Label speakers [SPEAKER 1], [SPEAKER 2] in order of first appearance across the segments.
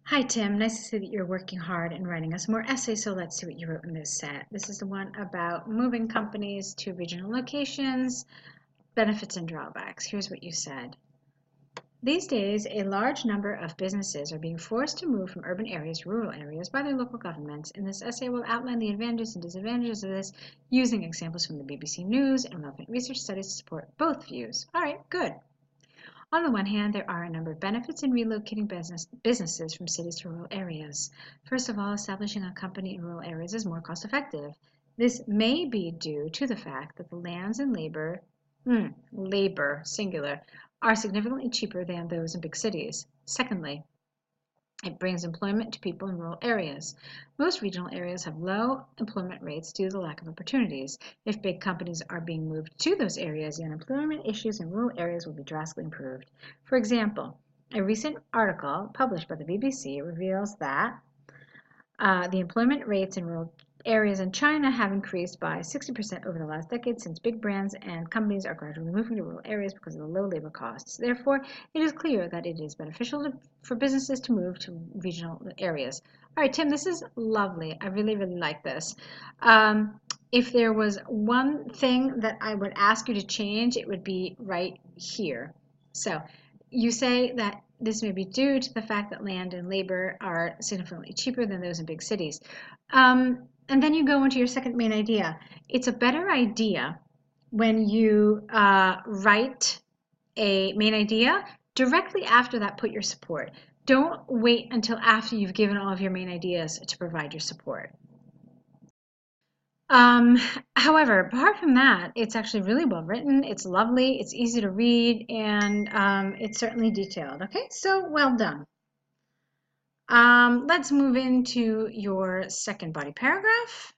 [SPEAKER 1] Hi Tim, nice to see that you're working hard and writing us more essays, so let's see what you wrote in this set. This is the one about moving companies to regional locations, benefits and drawbacks. Here's what you said. These days, a large number of businesses are being forced to move from urban areas to rural areas by their local governments. In this essay, we'll outline the advantages and disadvantages of this using examples from the BBC News and relevant research studies to support both views. All right, good. On the one hand, there are a number of benefits in relocating businesses from cities to rural areas. First of all, establishing a company in rural areas is more cost effective. This may be due to the fact that the lands and labor, singular, are significantly cheaper than those in big cities. Secondly, it brings employment to people in rural areas. Most regional areas have low employment rates due to the lack of opportunities. If big companies are being moved to those areas, the unemployment issues in rural areas will be drastically improved. For example, a recent article published by the BBC reveals that the employment rates in rural areas in China have increased by 60% over the last decade since big brands and companies are gradually moving to rural areas because of the low labor costs. Therefore, it is clear that it is beneficial for businesses to move to regional areas. All right, Tim, this is lovely. I really, really like this. If there was one thing that I would ask you to change, it would be right here. So you say that this may be due to the fact that land and labor are significantly cheaper than those in big cities. And then you go into your second main idea. It's a better idea when you write a main idea, directly after that put your support. Don't wait until after you've given all of your main ideas to provide your support. However, apart from that, it's actually really well written, it's lovely, it's easy to read, and it's certainly detailed. Okay, so well done. Let's move into your second body paragraph.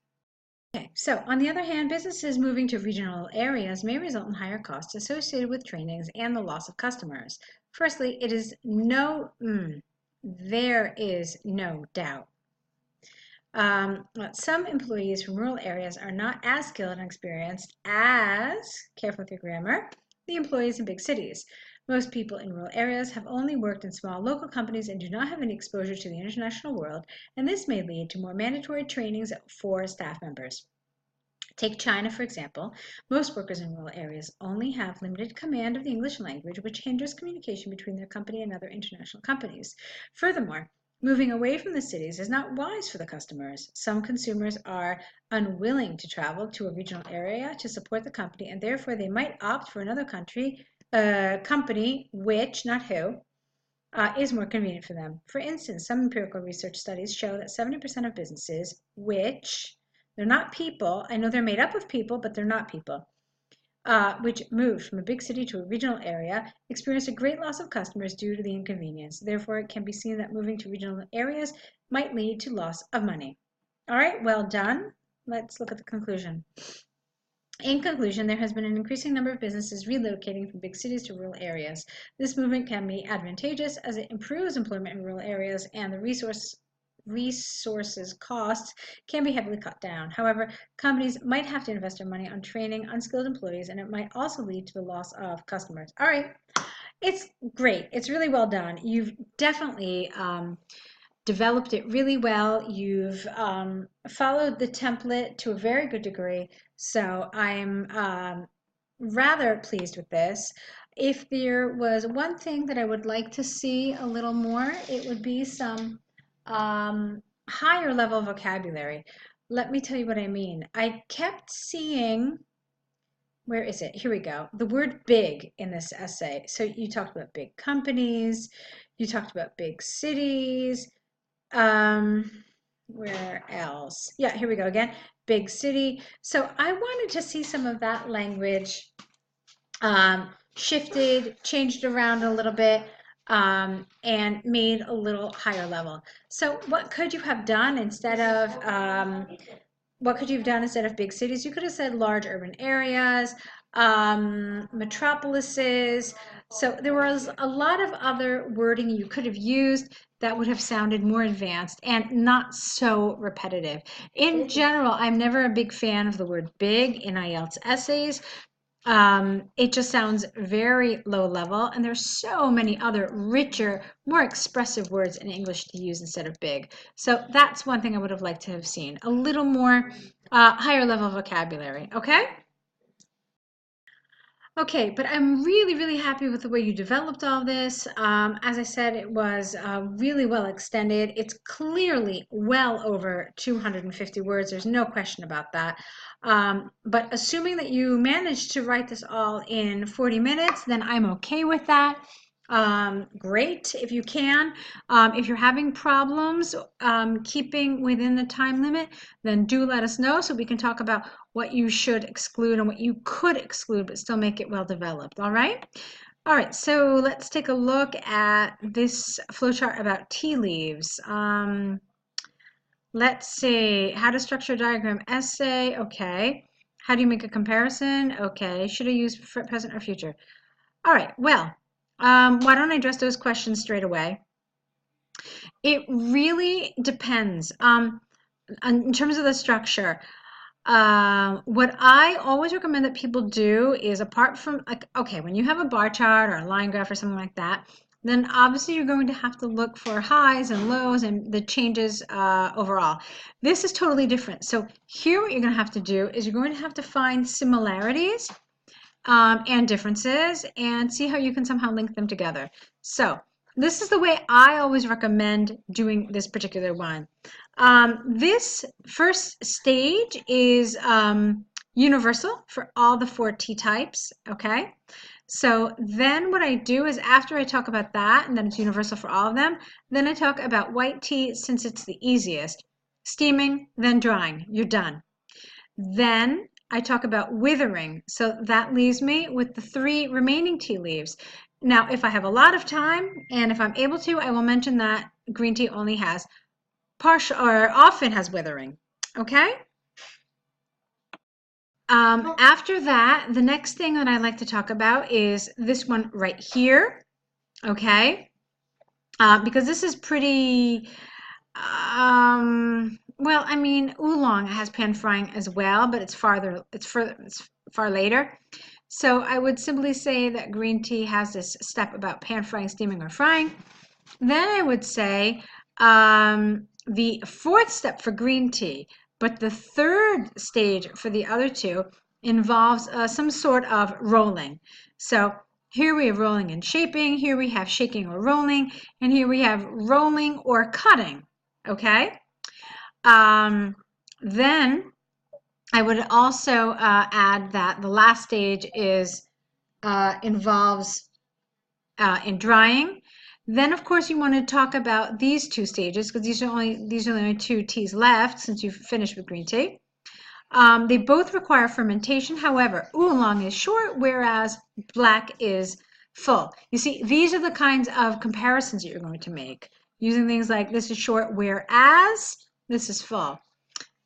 [SPEAKER 1] Okay, so on the other hand, businesses moving to regional areas may result in higher costs associated with trainings and the loss of customers. Firstly, there is no doubt. Some employees from rural areas are not as skilled and experienced as, careful with your grammar, the employees in big cities. Most people in rural areas have only worked in small local companies and do not have any exposure to the international world, and this may lead to more mandatory trainings for staff members. Take China, for example. Most workers in rural areas only have limited command of the English language, which hinders communication between their company and other international companies. Furthermore, moving away from the cities is not wise for the customers. Some consumers are unwilling to travel to a regional area to support the company, and therefore they might opt for another company which, not who, is more convenient for them. For instance, some empirical research studies show that 70% of businesses which they're not people. I know they're made up of people, but they're not people. Which moved from a big city to a regional area experienced a great loss of customers due to the inconvenience. Therefore, it can be seen that moving to regional areas might lead to loss of money. All right, well done. Let's look at the conclusion. In conclusion, there has been an increasing number of businesses relocating from big cities to rural areas. This movement can be advantageous as it improves employment in rural areas and the resources costs can be heavily cut down. However, companies might have to invest their money on training unskilled employees, and it might also lead to the loss of customers. All right, it's great. It's really well done. You've definitely developed it really well. You've followed the template to a very good degree. So I'm rather pleased with this. If there was one thing that I would like to see a little more, it would be some higher level vocabulary. Let me tell you what I mean. I kept seeing, where is it? Here we go. The word big in this essay. So you talked about big companies, you talked about big cities. Where else? Yeah, here we go again. Big city. So I wanted to see some of that language shifted, changed around a little bit, and made a little higher level. So what could you have done instead of big cities? You could have said large urban areas, metropolises. So there was a lot of other wording you could have used that would have sounded more advanced and not so repetitive. In general, I'm never a big fan of the word big in IELTS essays. It just sounds very low level, and there's so many other richer, more expressive words in English to use instead of big. So that's one thing I would have liked to have seen, a little more higher level vocabulary, okay? Okay, but I'm really, really happy with the way you developed all this. As I said, it was really well extended. It's clearly well over 250 words. There's no question about that. But assuming that you managed to write this all in 40 minutes, then I'm okay with that. Great if you can. If you're having problems keeping within the time limit, then do let us know so we can talk about what you should exclude and what you could exclude but still make it well developed. All right? All right, so let's take a look at this flowchart about tea leaves. Let's see, how to structure a diagram essay. Okay. How do you make a comparison? Okay. Should I use present or future? All right, well, why don't I address those questions straight away? It really depends. In terms of the structure, what I always recommend that people do is, apart from, like, okay, when you have a bar chart or a line graph or something like that, then obviously you're going to have to look for highs and lows and the changes overall. This is totally different. So here what you're going to have to do is you're going to have to find similarities and differences and see how you can somehow link them together. So this is the way I always recommend doing this particular one. This first stage is universal for all the 4 T types, okay? So then what I do is, after I talk about that, and then it's universal for all of them, then I talk about white tea since it's the easiest, steaming, then drying. You're done. Then I talk about withering, so that leaves me with the 3 remaining tea leaves. Now, if I have a lot of time and if I'm able to, I will mention that green tea only has partial or often has withering. Okay? After that, the next thing that I like to talk about is this one right here. Okay? Because this is pretty, well, I mean, oolong has pan frying as well, but it's far later. So I would simply say that green tea has this step about pan frying, steaming, or frying. Then I would say the 4th step for green tea, but the 3rd stage for the other 2 involves some sort of rolling. So here we have rolling and shaping, here we have shaking or rolling, and here we have rolling or cutting, okay? Then I would also add that the last stage is involves in drying. Then, of course, you want to talk about these 2 stages because these are the only 2 teas left since you've finished with green tea. They both require fermentation. However, oolong is short, whereas black is full. You see, these are the kinds of comparisons that you're going to make using things like this is short, whereas this is full.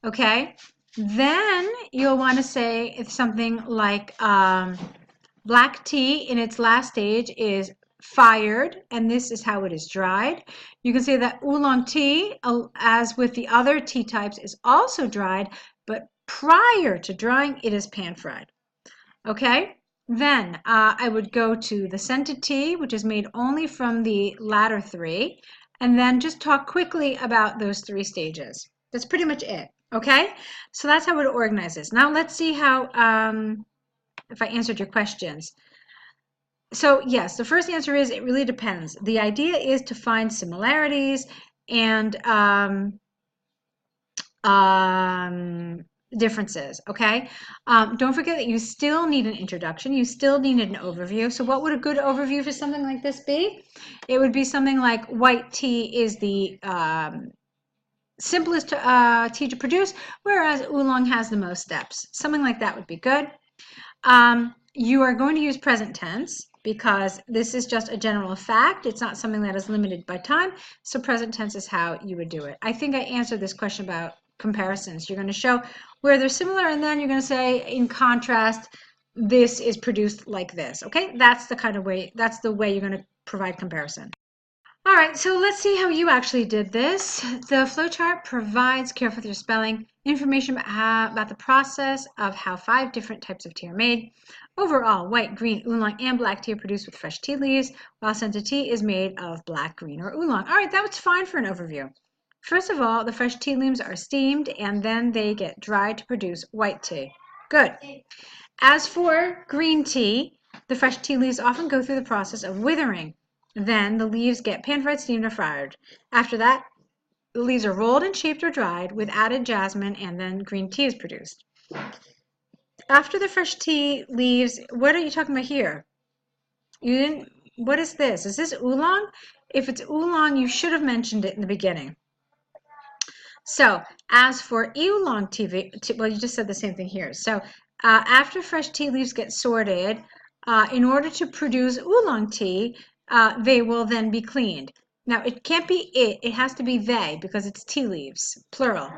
[SPEAKER 1] Okay? Then you'll want to say if something like black tea in its last stage is fired, and this is how it is dried. You can say that oolong tea, as with the other tea types, is also dried, but prior to drying, it is pan fried. Okay? Then I would go to the scented tea, which is made only from the latter 3, and then just talk quickly about those 3 stages. That's pretty much it. Okay? So that's how I would organize this. Now let's see how if I answered your questions. So yes, the first answer is it really depends. The idea is to find similarities and differences, okay? Don't forget that you still need an introduction. You still need an overview. So what would a good overview for something like this be? It would be something like white tea is the simplest tea to produce, whereas oolong has the most steps. Something like that would be good. You are going to use present tense because this is just a general fact. It's not something that is limited by time. So present tense is how you would do it. I think I answered this question about comparisons. You're going to show where they're similar, and then you're going to say, in contrast, this is produced like this. Okay, that's the kind of way, that's the way you're going to provide comparison. All right, so let's see how you actually did this. The flowchart provides, careful with your spelling, information about the process of how 5 different types of tea are made. Overall, white, green, oolong, and black tea are produced with fresh tea leaves, while scented tea is made of black, green, or oolong. All right, that was fine for an overview. First of all, the fresh tea leaves are steamed and then they get dried to produce white tea. Good. As for green tea, the fresh tea leaves often go through the process of withering. Then the leaves get pan-fried, steamed, or fried. After that, the leaves are rolled and shaped or dried with added jasmine, and then green tea is produced. After the fresh tea leaves, what are you talking about here? You didn't, what is this? Is this oolong? If it's oolong, you should have mentioned it in the beginning. So as for oolong tea, well, you just said the same thing here. So after fresh tea leaves get sorted, in order to produce oolong tea, they will then be cleaned. Now, it can't be it has to be they because it's tea leaves, plural.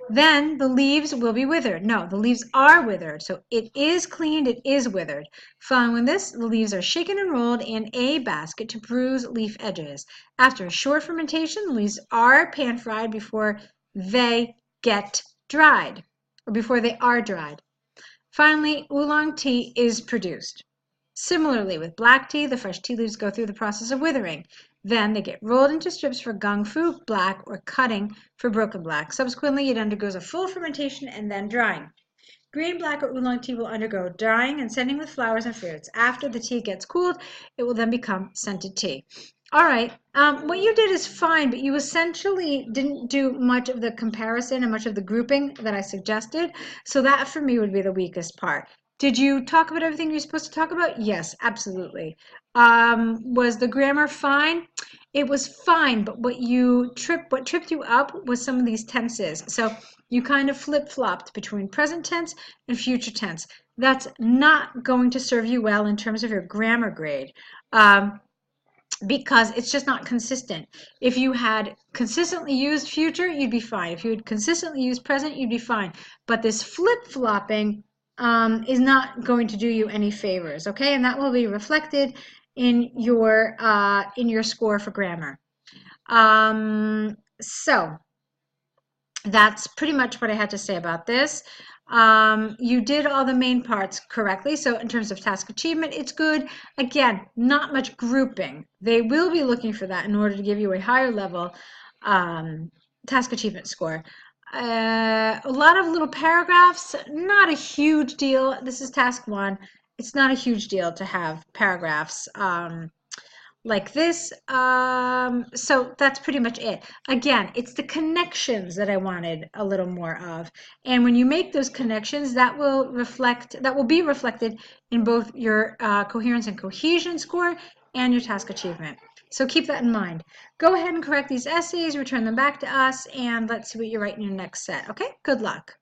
[SPEAKER 1] Then the leaves will be withered. No, the leaves are withered. So it is cleaned, it is withered. Following this, the leaves are shaken and rolled in a basket to bruise leaf edges. After a short fermentation, the leaves are pan-fried before they get dried, or before they are dried. Finally, oolong tea is produced. Similarly, with black tea, the fresh tea leaves go through the process of withering. Then they get rolled into strips for gung fu black or cutting for broken black. Subsequently, it undergoes a full fermentation and then drying. Green, black, or oolong tea will undergo drying and scenting with flowers and fruits. After the tea gets cooled, it will then become scented tea. All right, what you did is fine, but you essentially didn't do much of the comparison and much of the grouping that I suggested. So that for me would be the weakest part. Did you talk about everything you're supposed to talk about? Yes, absolutely. Was the grammar fine? It was fine, but what tripped you up was some of these tenses. So you kind of flip-flopped between present tense and future tense. That's not going to serve you well in terms of your grammar grade. Because it's just not consistent. If you had consistently used future, you'd be fine. If you had consistently used present, you'd be fine. But this flip-flopping is not going to do you any favors, okay? And that will be reflected in your score for grammar. So that's pretty much what I had to say about this. You did all the main parts correctly. So in terms of task achievement, it's good. Again, not much grouping. They will be looking for that in order to give you a higher level task achievement score. A lot of little paragraphs, not a huge deal. This is task 1. It's not a huge deal to have paragraphs like this. So that's pretty much it. Again, it's the connections that I wanted a little more of. And when you make those connections, that will be reflected in both your coherence and cohesion score and your task achievement. So keep that in mind. Go ahead and correct these essays, return them back to us, and let's see what you write in your next set. Okay, good luck.